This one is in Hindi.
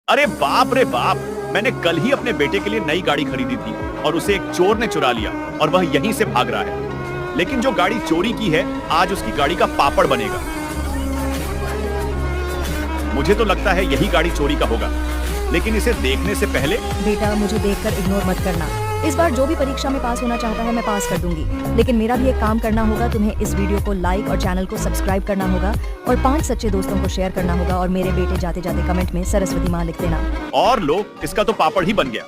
अरे बाप रे बाप, मैंने कल ही अपने बेटे के लिए नई गाड़ी खरीदी थी और उसे एक चोर ने चुरा लिया और वह यहीं से भाग रहा है। लेकिन जो गाड़ी चोरी की है, आज उसकी गाड़ी का पापड़ बनेगा। मुझे तो लगता है यही गाड़ी चोरी का होगा, लेकिन इसे देखने से पहले। बेटा, मुझे देखकर इग्नोर मत करना। इस बार जो भी परीक्षा में पास होना चाहता है मैं पास कर दूंगी, लेकिन मेरा भी एक काम करना होगा। तुम्हें इस वीडियो को लाइक और चैनल को सब्सक्राइब करना होगा और 5 सच्चे दोस्तों को शेयर करना होगा और मेरे बेटे जाते जाते कमेंट में सरस्वती माँ लिख देना। और लो, इसका तो पापड़ ही बन गया।